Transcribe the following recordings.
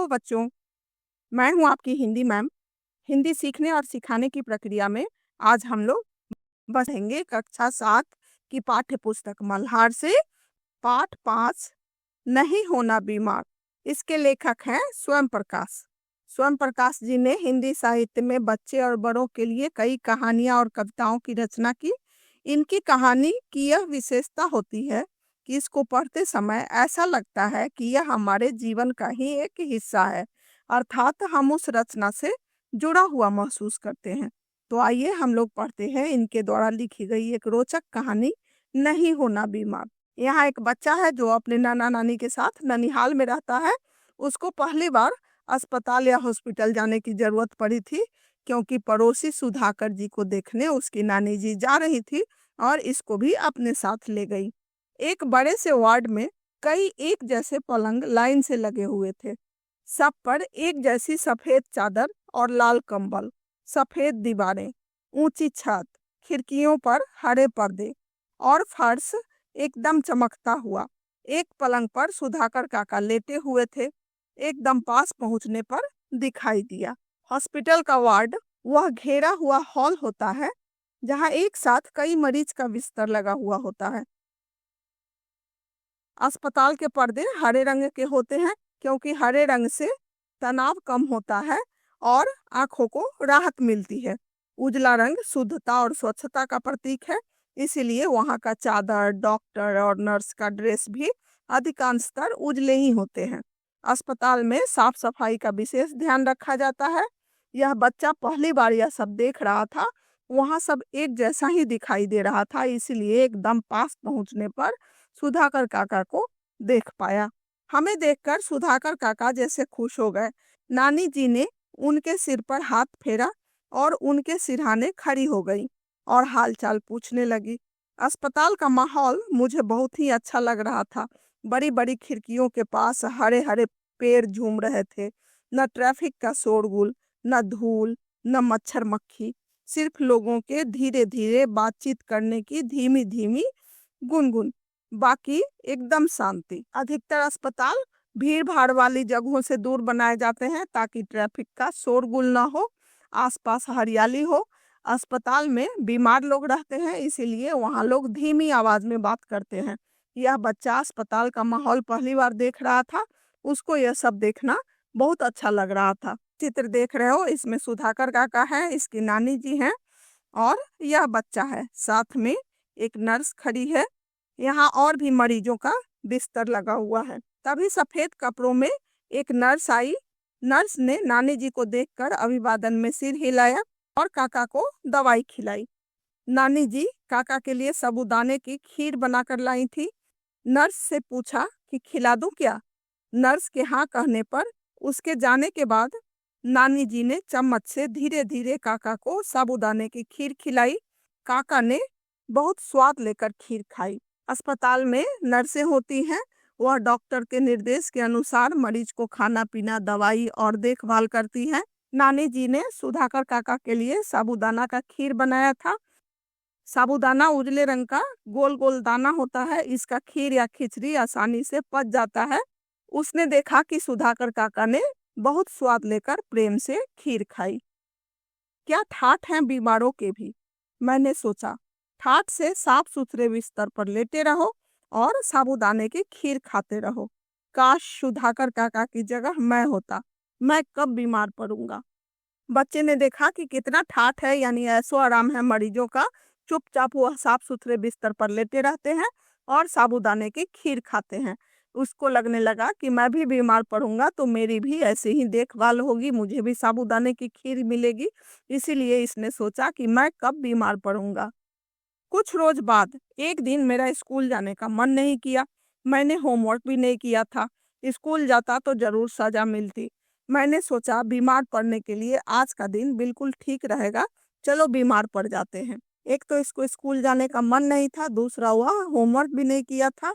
Hello बच्चों, मैं हूँ आपकी हिंदी मैम। हिंदी सीखने और सिखाने की प्रक्रिया में आज हम लोग बढ़ेंगे कक्षा 7 की पाठ्य पुस्तक मल्हार से पाठ 5 नहीं होना बीमार। इसके लेखक हैं स्वयं प्रकाश। स्वयं प्रकाश जी ने हिंदी साहित्य में बच्चे और बड़ों के लिए कई कहानियां और कविताओं की रचना की। इनकी कहानी की यह विशेषता होती है कि इसको पढ़ते समय ऐसा लगता है कि यह हमारे जीवन का ही एक हिस्सा है, अर्थात हम उस रचना से जुड़ा हुआ महसूस करते हैं। तो आइए हम लोग पढ़ते हैं इनके द्वारा लिखी गई एक रोचक कहानी नहीं होना बीमार। यहाँ एक बच्चा है जो अपने नाना नानी के साथ ननिहाल में रहता है। उसको पहली बार अस्पताल या हॉस्पिटल जाने की जरूरत पड़ी थी, क्योंकि पड़ोसी सुधाकर जी को देखने उसकी नानी जी जा रही थी और इसको भी अपने साथ ले गई। एक बड़े से वार्ड में कई एक जैसे पलंग लाइन से लगे हुए थे। सब पर एक जैसी सफेद चादर और लाल कंबल, सफेद दीवारें, ऊंची छत, खिड़कियों पर हरे पर्दे और फर्श एकदम चमकता हुआ। एक पलंग पर सुधाकर काका लेटे हुए थे। एकदम पास पहुंचने पर दिखाई दिया। हॉस्पिटल का वार्ड वह घेरा हुआ हॉल होता है जहां एक साथ कई मरीज का बिस्तर लगा हुआ होता है। अस्पताल के पर्दे हरे रंग के होते हैं, क्योंकि हरे रंग से तनाव कम होता है और आंखों को राहत मिलती है। उजला रंग शुद्धता और स्वच्छता का प्रतीक है, इसीलिए वहां का चादर, डॉक्टर और नर्स का ड्रेस भी अधिकांशतर उजले ही होते हैं। अस्पताल में साफ सफाई का विशेष ध्यान रखा जाता है। यह बच्चा पहली बार यह सब देख रहा था। वहां सब एक जैसा ही दिखाई दे रहा था, इसीलिए एकदम पास पहुंचने पर सुधाकर काका को देख पाया। हमें देखकर सुधाकर काका जैसे खुश हो गए। नानी जी ने उनके सिर पर हाथ फेरा और उनके सिरहाने खड़ी हो गई और हालचाल पूछने लगी। अस्पताल का माहौल मुझे बहुत ही अच्छा लग रहा था। बड़ी बड़ी खिड़कियों के पास हरे हरे पेड़ झूम रहे थे। न ट्रैफिक का शोरगुल, न धूल, न मच्छर मक्खी, सिर्फ लोगों के धीरे धीरे बातचीत करने की धीमी धीमी गुनगुन। बाकी एकदम शांति। अधिकतर अस्पताल भीड़ भाड़ वाली जगहों से दूर बनाए जाते हैं ताकि ट्रैफिक का शोरगुल ना हो, आसपास हरियाली हो। अस्पताल में बीमार लोग रहते हैं, इसीलिए वहाँ लोग धीमी आवाज में बात करते हैं। यह बच्चा अस्पताल का माहौल पहली बार देख रहा था। उसको यह सब देखना बहुत अच्छा लग रहा था। चित्र देख रहे हो, इसमें सुधाकर काका है, इसकी नानी जी हैं और यह बच्चा है। साथ में एक नर्स खड़ी है। यहाँ और भी मरीजों का बिस्तर लगा हुआ है। तभी सफेद कपड़ों में एक नर्स आई। नर्स ने नानी जी को देखकर अभिवादन में सिर हिलाया और काका को दवाई खिलाई। नानी जी काका के लिए साबूदाने की खीर बनाकर लाई थी। नर्स से पूछा कि खिला दूं क्या। नर्स के हाँ कहने पर उसके जाने के बाद नानी जी ने चम्मच से धीरे धीरे काका को साबूदाने की खीर खिलाई। काका ने बहुत स्वाद लेकर खीर खाई। अस्पताल में नर्सें होती हैं। वह डॉक्टर के निर्देश के अनुसार मरीज को खाना पीना, दवाई और देखभाल करती हैं। नानी जी ने सुधाकर काका के लिए साबूदाना का खीर बनाया था। साबूदाना उजले रंग का गोल गोल दाना होता है। इसका खीर या खिचड़ी आसानी से पच जाता है। उसने देखा कि सुधाकर काका ने बहुत स्वाद लेकर प्रेम से खीर खाई। क्या ठाठ हैं बीमारों के भी, मैंने सोचा। ठाठ से साफ सुथरे बिस्तर पर लेटे रहो और साबूदाने की खीर खाते रहो। काश सुधाकर काका की जगह मैं होता, मैं कब बीमार पड़ूंगा। बच्चे ने देखा कि कितना ठाठ है, यानी ऐसो आराम है मरीजों का। चुपचाप वह साफ सुथरे बिस्तर पर लेटे रहते हैं और साबूदाने की खीर खाते हैं। उसको लगने लगा कि मैं भी बीमार पड़ूंगा तो मेरी भी ऐसे ही देखभाल होगी, मुझे भी साबूदाने की खीर मिलेगी। इसीलिए इसने सोचा कि मैं कब बीमार पड़ूंगा। कुछ रोज बाद एक दिन मेरा स्कूल जाने का मन नहीं किया। मैंने होमवर्क भी नहीं किया था। स्कूल जाता तो जरूर सजा मिलती। मैंने सोचा बीमार पड़ने के लिए आज का दिन बिल्कुल ठीक रहेगा, चलो बीमार पड़ जाते हैं। एक तो इसको स्कूल जाने का मन नहीं था, दूसरा वह होमवर्क भी नहीं किया था।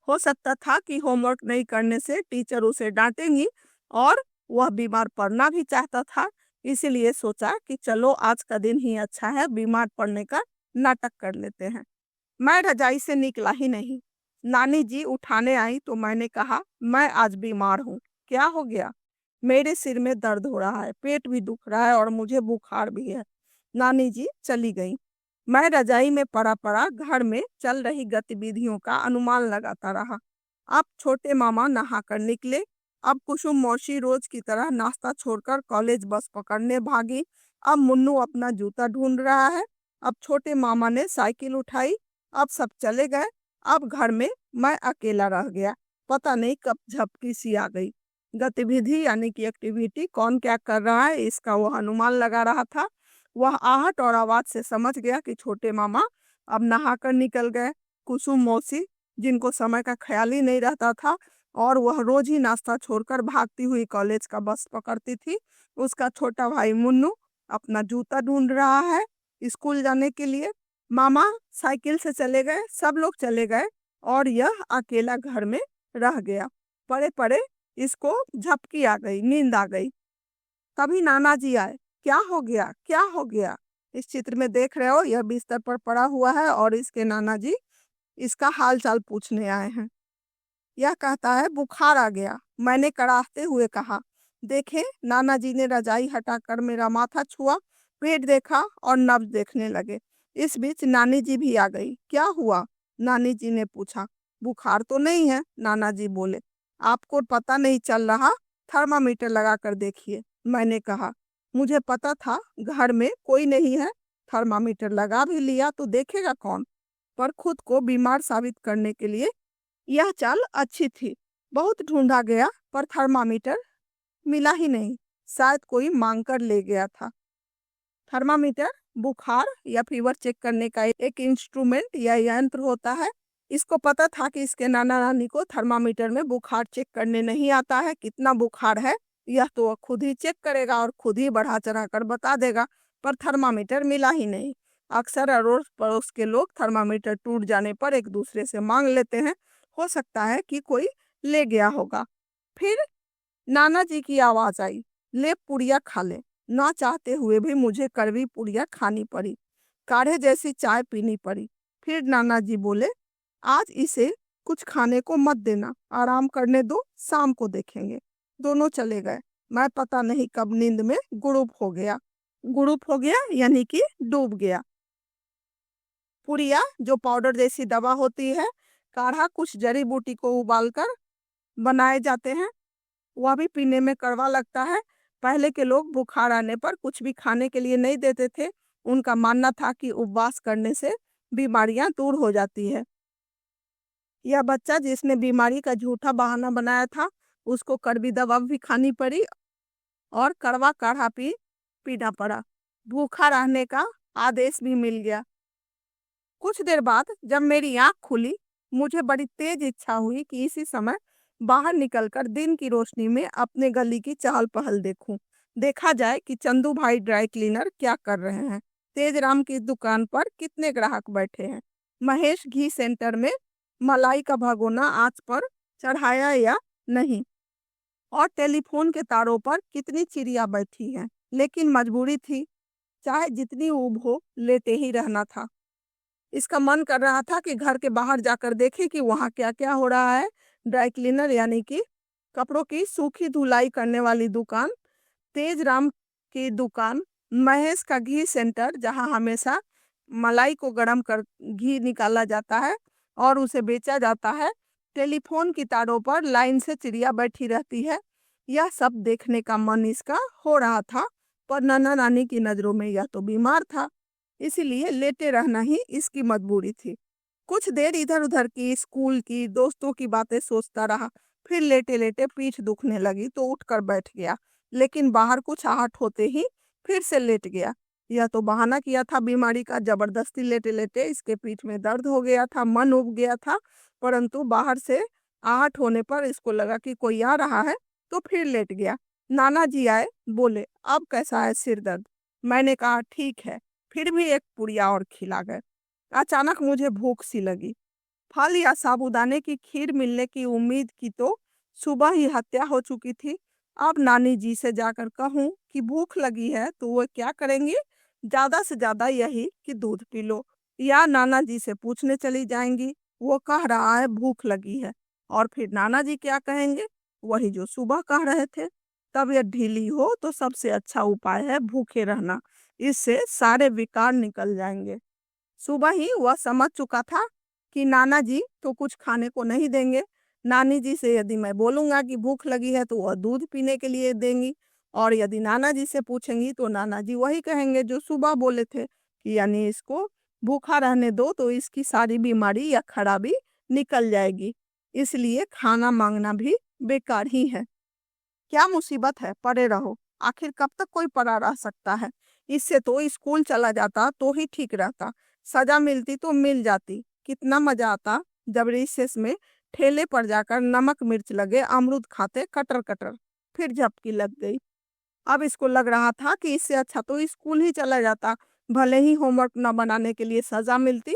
हो सकता था कि होमवर्क नहीं करने से टीचर उसे डांटेंगी और वह बीमार पड़ना भी चाहता था। इसीलिए सोचा कि चलो आज का दिन ही अच्छा है, बीमार पड़ने का नाटक कर लेते हैं। मैं रजाई से निकला ही नहीं। नानी जी उठाने आई तो मैंने कहा, मैं आज बीमार हूँ। क्या हो गया? मेरे सिर में दर्द हो रहा है, पेट भी दुख रहा है और मुझे बुखार भी है। नानी जी चली गई। मैं रजाई में पड़ा पड़ा घर में चल रही गतिविधियों का अनुमान लगाता रहा। अब छोटे मामा नहा कर निकले। अब कुसुम मौसी रोज की तरह नाश्ता छोड़कर कॉलेज बस पकड़ने भागी। अब मुन्नू अपना जूता ढूंढ रहा है। अब छोटे मामा ने साइकिल उठाई। अब सब चले गए। अब घर में मैं अकेला रह गया। पता नहीं कब झपकी सी आ गई। गतिविधि यानी कि एक्टिविटी कौन क्या कर रहा है इसका वह अनुमान लगा रहा था। वह आहट और आवाज से समझ गया कि छोटे मामा अब नहाकर निकल गए। कुसुम मौसी, जिनको समय का ख्याल ही नहीं रहता था और वह रोज ही नाश्ता छोड़कर भागती हुई कॉलेज का बस पकड़ती थी, उसका छोटा भाई मुन्नू अपना जूता ढूंढ रहा है स्कूल जाने के लिए। मामा साइकिल से चले गए, सब लोग चले गए और यह अकेला घर में रह गया। पड़े पड़े इसको झपकी आ गई, नींद आ गई। तभी नाना जी आए। क्या हो गया, क्या हो गया? इस चित्र में देख रहे हो, यह बिस्तर पर पड़ा हुआ है और इसके नाना जी इसका हाल चाल पूछने आए हैं। यह कहता है बुखार आ गया। मैंने कड़ाहते हुए कहा। देखे, नाना जी ने रजाई हटाकर मेरा माथा छुआ, पेट देखा और नब्ज देखने लगे। इस बीच नानी जी भी आ गई। क्या हुआ? नानी जी ने पूछा। बुखार तो नहीं है, नाना जी बोले। आपको पता नहीं चल रहा? थर्मामीटर लगा कर देखिए, मैंने कहा। मुझे पता था घर में कोई नहीं है। थर्मामीटर लगा भी लिया तो देखेगा कौन? पर खुद को बीमार साबित करने के लिए यह चाल अच्छी थी। बहुत ढूंढा गया पर थर्मामीटर मिला ही नहीं। शायद कोई मांग कर ले गया था। थर्मामीटर बुखार या फीवर चेक करने का एक इंस्ट्रूमेंट या यंत्र होता है। इसको पता था कि इसके नाना नानी को थर्मामीटर में बुखार चेक करने नहीं आता है। कितना बुखार है यह तो वह खुद ही चेक करेगा और खुद ही बढ़ा चढ़ा कर बता देगा। पर थर्मामीटर मिला ही नहीं। अक्सर अड़ोस पड़ोस के लोग थर्मामीटर टूट जाने पर एक दूसरे से मांग लेते हैं। हो सकता है कि कोई ले गया होगा। फिर नाना जी की आवाज आई। ले पुड़िया खा ले। ना चाहते हुए भी मुझे कड़वी पुड़िया खानी पड़ी। काढ़े जैसी चाय पीनी पड़ी। फिर नाना जी बोले, आज इसे कुछ खाने को मत देना, आराम करने दो, शाम को देखेंगे। दोनों चले गए। मैं पता नहीं कब नींद में गुड़ुप हो गया। गुड़ुप हो गया यानी कि डूब गया। पुड़िया जो पाउडर जैसी दवा होती है, काढ़ा कुछ जड़ी बूटी को उबालकर बनाए जाते हैं। वह भी पीने में कड़वा लगता है। पहले के लोग बुखार आने पर कुछ भी खाने के लिए नहीं देते थे। उनका मानना था कि उपवास करने से बीमारियां दूर हो जाती है। यह बच्चा जिसने बीमारी का झूठा बहाना बनाया था, उसको कड़वी दवा भी खानी पड़ी और कड़वा काढ़ा पीना पड़ा। भूखा रहने का आदेश भी मिल गया। कुछ देर बाद जब मेरी आंख खुली, मुझे बड़ी तेज इच्छा हुई कि इसी समय बाहर निकलकर दिन की रोशनी में अपने गली की चहल पहल देखूं। देखा जाए कि चंदू भाई ड्राई क्लीनर क्या कर रहे हैं, तेजराम की दुकान पर कितने ग्राहक बैठे हैं, महेश घी सेंटर में मलाई का भगोना आंच पर चढ़ाया या नहीं, और टेलीफोन के तारों पर कितनी चिड़िया बैठी हैं। लेकिन मजबूरी थी, चाहे जितनी ऊब हो लेटे ही रहना था। इसका मन कर रहा था कि घर के बाहर जाकर देखे कि वहाँ क्या क्या हो रहा है। ड्राई क्लीनर यानी कि कपड़ों की सूखी धुलाई करने वाली दुकान, तेजराम की दुकान, महेश का घी सेंटर जहाँ हमेशा मलाई को गर्म कर घी निकाला जाता है और उसे बेचा जाता है, टेलीफोन की तारों पर लाइन से चिड़िया बैठी रहती है। यह सब देखने का मन इसका हो रहा था। पर नाना नानी की नजरों में यह तो बीमार था, इसीलिए लेटे रहना ही इसकी मजबूरी थी। कुछ देर इधर उधर की, स्कूल की, दोस्तों की बातें सोचता रहा। फिर लेटे लेटे पीठ दुखने लगी तो उठकर बैठ गया। लेकिन बाहर कुछ आहट होते ही फिर से लेट गया। यह तो बहाना किया था बीमारी का। जबरदस्ती लेटे लेटे इसके पीठ में दर्द हो गया था, मन उब गया था। परंतु बाहर से आहट होने पर इसको लगा कि कोई आ रहा है तो फिर लेट गया। नाना जी आए, बोले, अब कैसा है सिर दर्द? मैंने कहा ठीक है। फिर भी एक पुड़िया और खिला गए। अचानक मुझे भूख सी लगी। फल या साबूदाने की खीर मिलने की उम्मीद की तो सुबह ही हत्या हो चुकी थी। अब नानी जी से जाकर कहूं कि भूख लगी है तो वो क्या करेंगी? ज्यादा से ज्यादा यही कि दूध पी लो, या नाना जी से पूछने चली जाएंगी वो कह रहा है भूख लगी है, और फिर नाना जी क्या कहेंगे? वही जो सुबह कह रहे थे। तबीयत ढीली हो तो सबसे अच्छा उपाय है भूखे रहना। इससे सारे विकार निकल जाएंगे। सुबह ही वह समझ चुका था कि नाना जी तो कुछ खाने को नहीं देंगे। नानी जी से यदि मैं बोलूंगा कि भूख लगी है तो वह दूध पीने के लिए देंगी, और यदि नाना जी से पूछेंगी तो नाना जी वही कहेंगे जो सुबह बोले थे कि यानी इसको भूखा रहने दो तो इसकी सारी बीमारी या खराबी निकल जाएगी। इसलिए खाना मांगना भी बेकार ही है। क्या मुसीबत है, पड़े रहो। आखिर कब तक कोई पड़ा रह सकता है। इससे तो स्कूल चला जाता तो ही ठीक रहता। सजा मिलती तो मिल जाती। कितना मजा आता जब रिसेस में ठेले पर जाकर नमक मिर्च लगे अमरूद खाते कटर कटर। फिर झपकी लग गई। अब इसको लग रहा था कि इससे अच्छा तो स्कूल ही चला जाता। भले ही होमवर्क न बनाने के लिए सजा मिलती,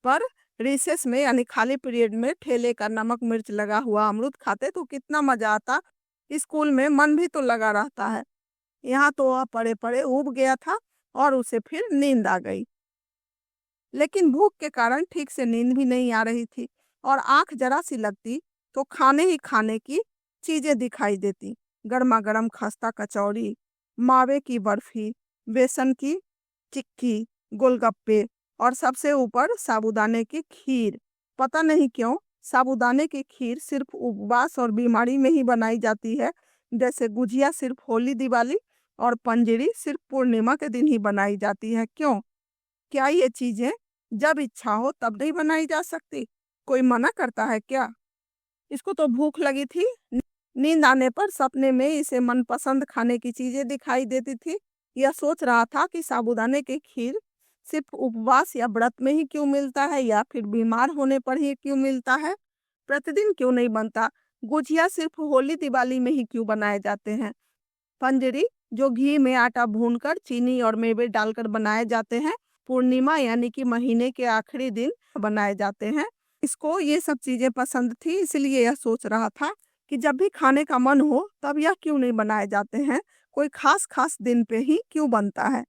पर रिसेस में यानी खाली पीरियड में ठेले का नमक मिर्च लगा हुआ अमरूद खाते तो कितना मजा आता। स्कूल में मन भी तो लगा रहता है। यहाँ तो वह पड़े पड़े ऊब गया था और उसे फिर नींद आ गई। लेकिन भूख के कारण ठीक से नींद भी नहीं आ रही थी, और आंख जरा सी लगती तो खाने ही खाने की चीजें दिखाई देती। गर्मा गर्म खस्ता कचौड़ी, मावे की बर्फी, बेसन की चिक्की, गोलगप्पे, और सबसे ऊपर साबूदाने की खीर। पता नहीं क्यों साबूदाने की खीर सिर्फ उपवास और बीमारी में ही बनाई जाती है, जैसे गुजिया सिर्फ होली दिवाली और पंजिरी सिर्फ पूर्णिमा के दिन ही बनाई जाती है। क्यों? क्या ये चीजें जब इच्छा हो तब नहीं बनाई जा सकती? कोई मना करता है क्या? इसको तो भूख लगी थी। नींद आने पर सपने में इसे मनपसंद खाने की चीजें दिखाई देती थी। यह सोच रहा था कि साबूदाने की खीर सिर्फ उपवास या व्रत में ही क्यों मिलता है, या फिर बीमार होने पर ही क्यों मिलता है, प्रतिदिन क्यों नहीं बनता। गुजिया सिर्फ होली दिवाली में ही क्यों बनाए जाते हैं। पंजरी जो घी में आटा भूनकर चीनी और मेवे डालकर बनाए जाते हैं, पूर्णिमा यानी कि महीने के आखिरी दिन बनाए जाते हैं। इसको ये सब चीजें पसंद थी, इसलिए यह सोच रहा था कि जब भी खाने का मन हो तब यह क्यों नहीं बनाए जाते हैं, कोई खास खास दिन पे ही क्यों बनता है।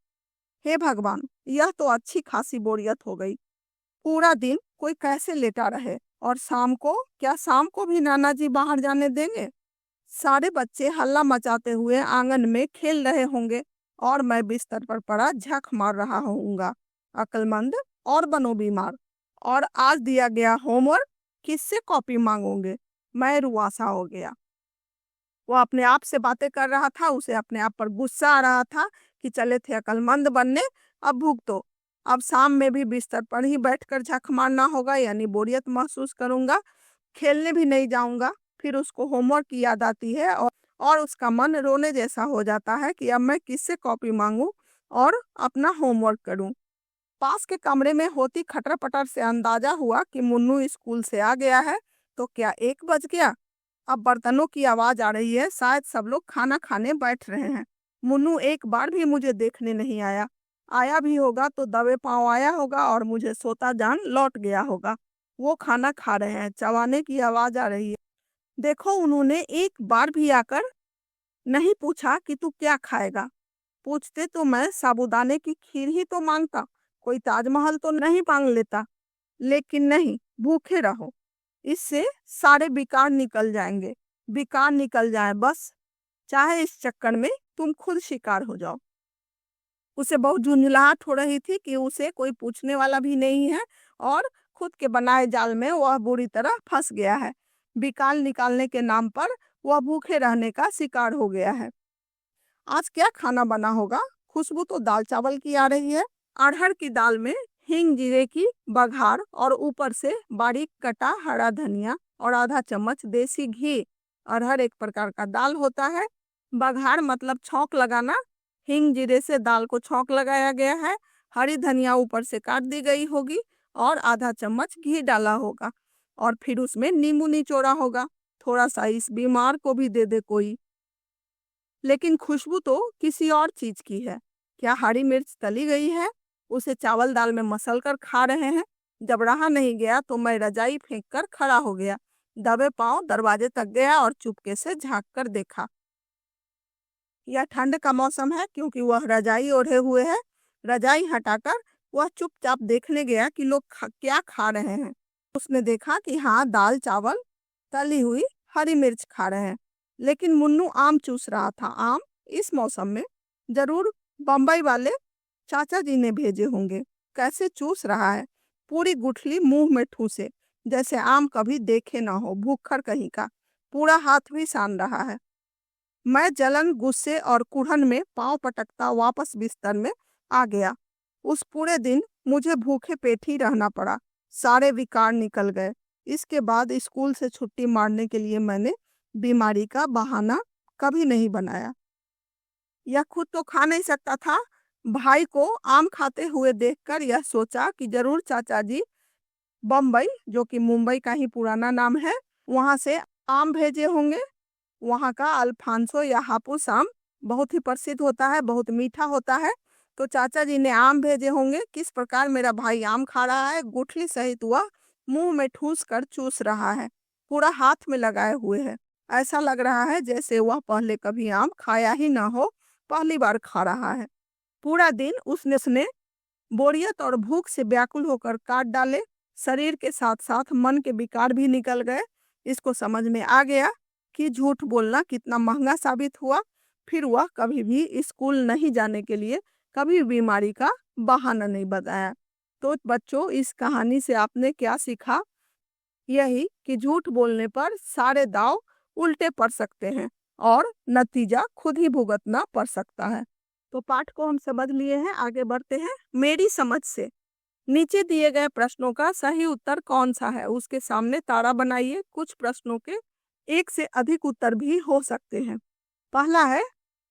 हे भगवान, यह तो अच्छी खासी बोरियत हो गई। पूरा दिन कोई कैसे लेटा रहे, और शाम को, क्या शाम को भी नाना जी बाहर जाने देंगे? सारे बच्चे हल्ला मचाते हुए आंगन में खेल रहे होंगे, और मैं बिस्तर पर पड़ा झक मार रहा होऊंगा। अक्लमंद और बनो बीमार। और आज दिया गया होमवर्क किससे कॉपी मांगोगे? मैं रुआसा हो गया। वो अपने आप से बातें कर रहा था, उसे अपने आप पर गुस्सा आ रहा था कि चले थे अक्लमंद बनने, अब भुगतो। अब शाम में भी बिस्तर पर ही बैठकर झक मारना होगा, यानी बोरियत महसूस करूंगा। खेलने भी नहीं जाऊंगा। फिर उसको होमवर्क की याद आती है, और उसका मन रोने जैसा हो जाता है कि अब मैं किससे कॉपी मांगू और अपना होमवर्क करूं। पास के कमरे में होती खटर पटर से अंदाजा हुआ कि मुन्नू स्कूल से आ गया है। तो क्या 1 बज गया? अब बर्तनों की आवाज आ रही है, शायद सब लोग खाना खाने बैठ रहे हैं। मुन्नू एक बार भी मुझे देखने नहीं आया। आया भी होगा तो दबे पांव आया होगा और मुझे सोता जान लौट गया होगा। वो खाना खा रहे हैं, चबाने की आवाज आ रही है। देखो, उन्होंने एक बार भी आकर नहीं पूछा कि तू क्या खाएगा। पूछते तो मैं साबूदाने की खीर ही तो मांगता, कोई ताजमहल तो नहीं मांग लेता। लेकिन नहीं, भूखे रहो। इससे सारे विकार निकल जाएंगे। विकार निकल जाए बस, चाहे इस चक्कर में तुम खुद शिकार हो जाओ। उसे बहुत झुंझलाहट हो रही थी कि उसे कोई पूछने वाला भी नहीं है, और खुद के बनाए जाल में वह बुरी तरह फंस गया है। विकार निकालने के नाम पर वह भूखे रहने का शिकार हो गया है। आज क्या खाना बना होगा? खुशबू तो दाल चावल की आ रही है। अरहर की दाल में हींग जीरे की बघार, और ऊपर से बारीक कटा हरा धनिया और आधा चम्मच देसी घी। अरहर एक प्रकार का दाल होता है। बघार मतलब छौंक लगाना। हींग जीरे से दाल को छौंक लगाया गया है। हरी धनिया ऊपर से काट दी गई होगी, और आधा चम्मच घी डाला होगा, और फिर उसमें नींबू निचोड़ा होगा। थोड़ा सा इस बीमार को भी दे दे कोई। लेकिन खुशबू तो किसी और चीज की है। क्या हरी मिर्च तली गई है? उसे चावल दाल में मसल कर खा रहे हैं। जब रहा नहीं गया तो मैं रजाई फेंक कर खड़ा हो गया। दबे पांव दरवाजे तक गया और चुपके से झांक कर देखा। यह ठंड का मौसम है, क्योंकि वह रजाई ओढ़े हुए है। रजाई हटाकर वह चुपचाप देखने गया कि लोग क्या खा रहे हैं। उसने देखा कि हाँ, दाल चावल तली हुई हरी मिर्च खा रहे हैं। लेकिन मुन्नू आम चूस रहा था। आम इस मौसम में जरूर बम्बई वाले चाचा जी ने भेजे होंगे। कैसे चूस रहा है, पूरी गुठली मुंह में ठूसे, जैसे आम कभी देखे ना हो, भूखर कहीं का। पूरा हाथ भी सान रहा है। मैं जलन, गुस्से और कुढ़न में पांव पटकता वापस बिस्तर में आ गया। उस पूरे दिन मुझे भूखे पेट ही रहना पड़ा। सारे विकार निकल गए। इसके बाद स्कूल से छुट्टी मारने के लिए मैंने बीमारी का बहाना कभी नहीं बनाया। यह खुद तो खा नहीं सकता था। भाई को आम खाते हुए देखकर यह सोचा कि जरूर चाचा जी बम्बई, जो कि मुंबई का ही पुराना नाम है, वहां से आम भेजे होंगे। वहाँ का अल्फांसो या हापुस आम बहुत ही प्रसिद्ध होता है, बहुत मीठा होता है। तो चाचा जी ने आम भेजे होंगे। किस प्रकार मेरा भाई आम खा रहा है, गुठली सहित वह मुंह में ठूस कर चूस रहा है, पूरा हाथ में लगाए हुए है। ऐसा लग रहा है जैसे वह पहले कभी आम खाया ही ना हो, पहली बार खा रहा है। पूरा दिन उसने बोरियत और भूख से व्याकुल होकर काट डाले। शरीर के साथ साथ मन के विकार भी निकल गए। इसको समझ में आ गया कि झूठ बोलना कितना महंगा साबित हुआ। फिर वह कभी भी स्कूल नहीं जाने के लिए कभी बीमारी का बहाना नहीं बताया। तो बच्चों, इस कहानी से आपने क्या सीखा? यही कि झूठ बोलने पर सारे दाव उल्टे पड़ सकते हैं और नतीजा खुद ही भुगतना पड़ सकता है। तो पाठ को हम समझ लिए हैं, आगे बढ़ते हैं। मेरी समझ से नीचे दिए गए प्रश्नों का सही उत्तर कौन सा है, उसके सामने तारा बनाइए। कुछ प्रश्नों के एक से अधिक उत्तर भी हो सकते हैं। पहला है,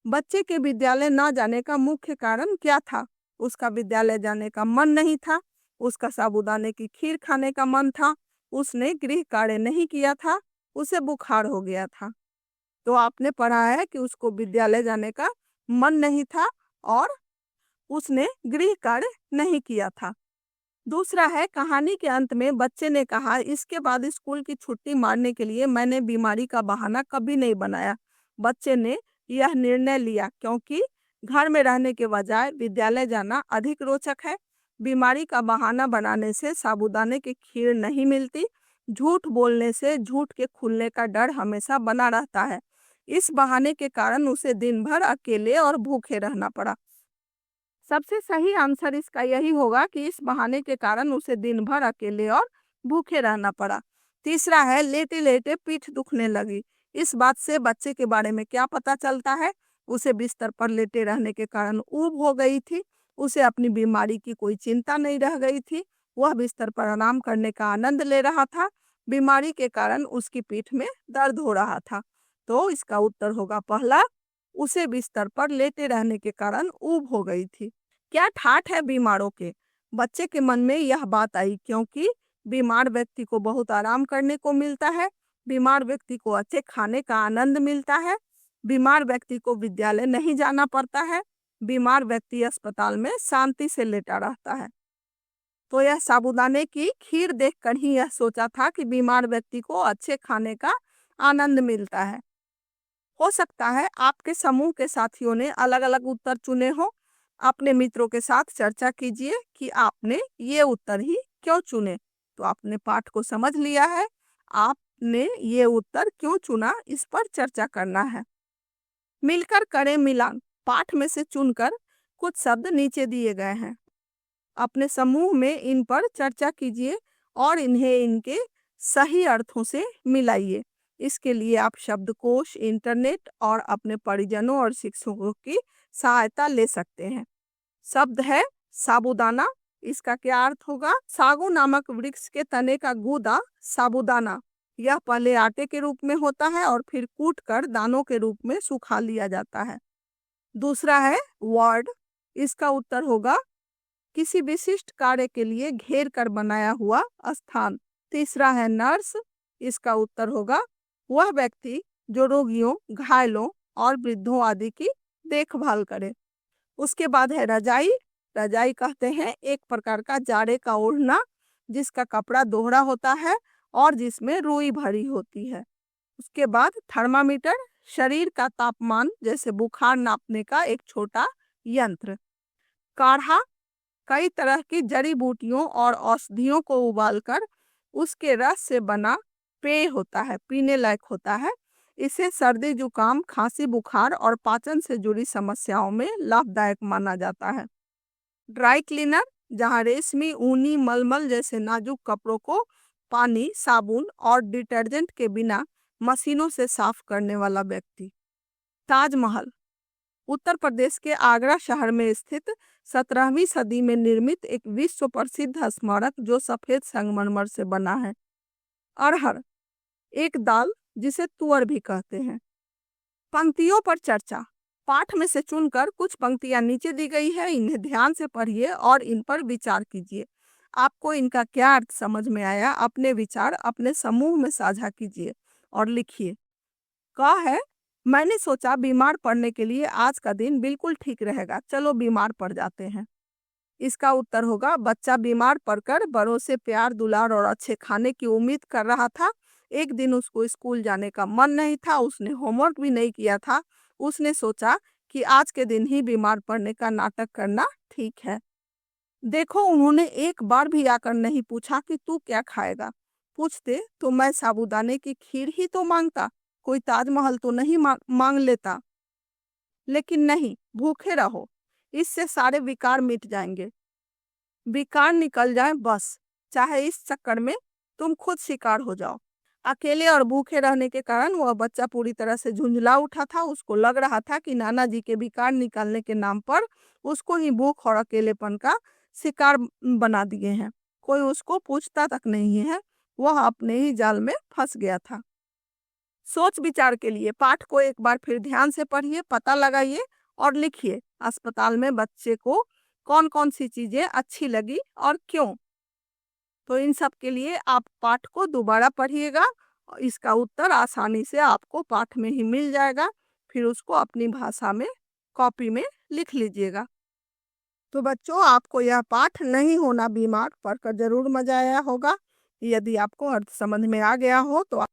बच्चे के विद्यालय न जाने का मुख्य कारण क्या था? उसका विद्यालय जाने का मन नहीं था, उसका साबूदाने की खीर खाने का मन था, उसने गृह कार्य नहीं किया था, उसे बुखार हो गया था। तो आपने पढ़ा है कि उसको विद्यालय जाने का मन नहीं था और उसने गृह कार्य नहीं किया था। दूसरा है, कहानी के अंत में बच्चे ने कहा, इसके बाद स्कूल की छुट्टी मारने के लिए मैंने बीमारी का बहाना कभी नहीं बनाया। बच्चे ने यह निर्णय लिया क्योंकि घर में रहने के बजाय विद्यालय जाना अधिक रोचक है। बीमारी का बहाना बनाने से साबूदाने की खीर नहीं मिलती। झूठ बोलने से झूठ के खुलने का डर हमेशा बना रहता है। इस बहाने के कारण उसे दिन भर अकेले और भूखे रहना पड़ा। सबसे सही आंसर इसका यही होगा कि इस बहाने के कारण उसे दिन भर अकेले और भूखे रहना पड़ा। तीसरा है, लेटे लेटे पीठ दुखने लगी। इस बात से बच्चे के बारे में क्या पता चलता है? उसे बिस्तर पर लेटे रहने के कारण ऊब हो गई थी। उसे अपनी बीमारी की कोई चिंता नहीं रह गई थी। वह बिस्तर पर आराम करने का आनंद ले रहा था। बीमारी के कारण उसकी पीठ में दर्द हो रहा था। तो इसका उत्तर होगा पहला, उसे बिस्तर पर लेटे रहने के कारण ऊब हो गई थी। क्या ठाठ है बीमारों के? बच्चे के मन में यह बात आई क्योंकि बीमार व्यक्ति को बहुत आराम करने को मिलता है, बीमार व्यक्ति को अच्छे खाने का आनंद मिलता है, बीमार व्यक्ति को विद्यालय नहीं जाना पड़ता है, बीमार व्यक्ति अस्पताल में शांति से लेटा रहता है। तो यह साबूदाने की खीर देखकर ही यह सोचा था कि बीमार व्यक्ति को अच्छे खाने का आनंद मिलता है। हो सकता है आपके समूह के साथियों ने अलग अलग उत्तर चुने हो। अपने मित्रों के साथ चर्चा कीजिए कि आपने ये उत्तर ही क्यों चुने। तो आपने पाठ को समझ लिया है, आपने ये उत्तर क्यों चुना, इस पर चर्चा करना है। मिलकर करें मिलान। पाठ में से चुनकर कुछ शब्द नीचे दिए गए हैं, अपने समूह में इन पर चर्चा कीजिए और इन्हें इनके सही अर्थों से मिलाइए। इसके लिए आप शब्दकोश, इंटरनेट और अपने परिजनों और शिक्षकों की सहायता ले सकते हैं। शब्द है साबूदाना। इसका क्या अर्थ होगा? सागू नामक वृक्ष के तने का गूदा साबूदाना। यह पहले आटे के रूप में होता है और फिर कूटकर दानों के रूप में सुखा लिया जाता है। दूसरा है वार्ड। इसका उत्तर होगा किसी विशिष्ट कार्य के लिए घेर कर बनाया हुआ स्थान। तीसरा है नर्स। इसका उत्तर होगा वह व्यक्ति जो रोगियों, घायलों और वृद्धों आदि की देखभाल करे। उसके बाद है रजाई। रजाई कहते हैं एक प्रकार का जाड़े का ओढ़ना जिसका कपड़ा दोहरा होता है और जिसमें रुई भरी होती है। उसके बाद थर्मामीटर, शरीर का तापमान जैसे बुखार नापने का एक छोटा यंत्र। काढ़ा, कई तरह की जड़ी बूटियों और औषधियों को उबालकर उसके रस से बना पेय होता है, पीने लायक होता है। इसे सर्दी जुकाम खांसी बुखार और पाचन से जुड़ी समस्याओं में लाभदायक माना जाता है। ड्राई क्लीनर, जहां रेशमी ऊनी मलमल जैसे नाजुक कपड़ों को पानी साबुन और डिटर्जेंट के बिना मशीनों से साफ करने वाला व्यक्ति। ताजमहल, उत्तर प्रदेश के आगरा शहर में स्थित 17वीं सदी में निर्मित एक विश्व प्रसिद्ध स्मारक जो सफेद संगमरमर से बना है। अरहर, एक दाल जिसे तुअर भी कहते हैं। पंक्तियों पर चर्चा, पाठ में से चुनकर कुछ पंक्तियां नीचे दी गई है, इन्हें ध्यान से पढ़िए और इन पर विचार कीजिए। आपको इनका क्या अर्थ समझ में आया, अपने विचार अपने समूह में साझा कीजिए और लिखिए। कहा है, मैंने सोचा बीमार पड़ने के लिए आज का दिन बिल्कुल ठीक रहेगा, चलो बीमार पड़ जाते हैं। इसका उत्तर होगा, बच्चा बीमार पड़कर बड़ों से प्यार दुलार और अच्छे खाने की उम्मीद कर रहा था। एक दिन उसको स्कूल जाने का मन नहीं था, उसने होमवर्क भी नहीं किया था। उसने सोचा कि आज के दिन ही बीमार पड़ने का नाटक करना ठीक है। देखो, उन्होंने एक बार भी आकर नहीं पूछा कि तू क्या खाएगा। पूछते तो मैं साबूदाने की खीर ही तो मांगता, कोई ताजमहल तो नहीं मांग लेता। लेकिन नहीं, भूखे रहो, इससे सारे विकार मिट जाएंगे। विकार निकल जाए बस, चाहे इस चक्कर में तुम खुद शिकार हो जाओ। अकेले और भूखे रहने के कारण वह बच्चा पूरी तरह से झुंझला उठा था। उसको लग रहा था कि नाना जी के विकार निकालने के नाम पर उसको ही भूख और अकेलेपन का शिकार बना दिए हैं। कोई उसको पूछता तक नहीं है, वह अपने ही जाल में फंस गया था। सोच विचार के लिए पाठ को एक बार फिर ध्यान से पढ़िए, पता लगाइए और लिखिए, अस्पताल में बच्चे को कौन कौन सी चीजें अच्छी लगी और क्यों। तो इन सब के लिए आप पाठ को दोबारा पढ़िएगा और इसका उत्तर आसानी से आपको पाठ में ही मिल जाएगा। फिर उसको अपनी भाषा में कॉपी में लिख लीजिएगा। तो बच्चों, आपको यह पाठ नहीं होना बीमार पढ़कर जरूर मजा आया होगा। यदि आपको अर्थ समझ में आ गया हो तो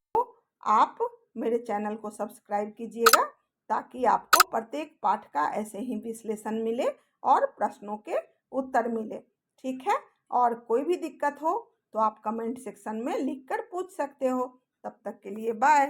आप मेरे चैनल को सब्सक्राइब कीजिएगा, ताकि आपको प्रत्येक पाठ का ऐसे ही विश्लेषण मिले और प्रश्नों के उत्तर मिले। ठीक है, और कोई भी दिक्कत हो तो आप कमेंट सेक्शन में लिखकर पूछ सकते हो। तब तक के लिए बाय।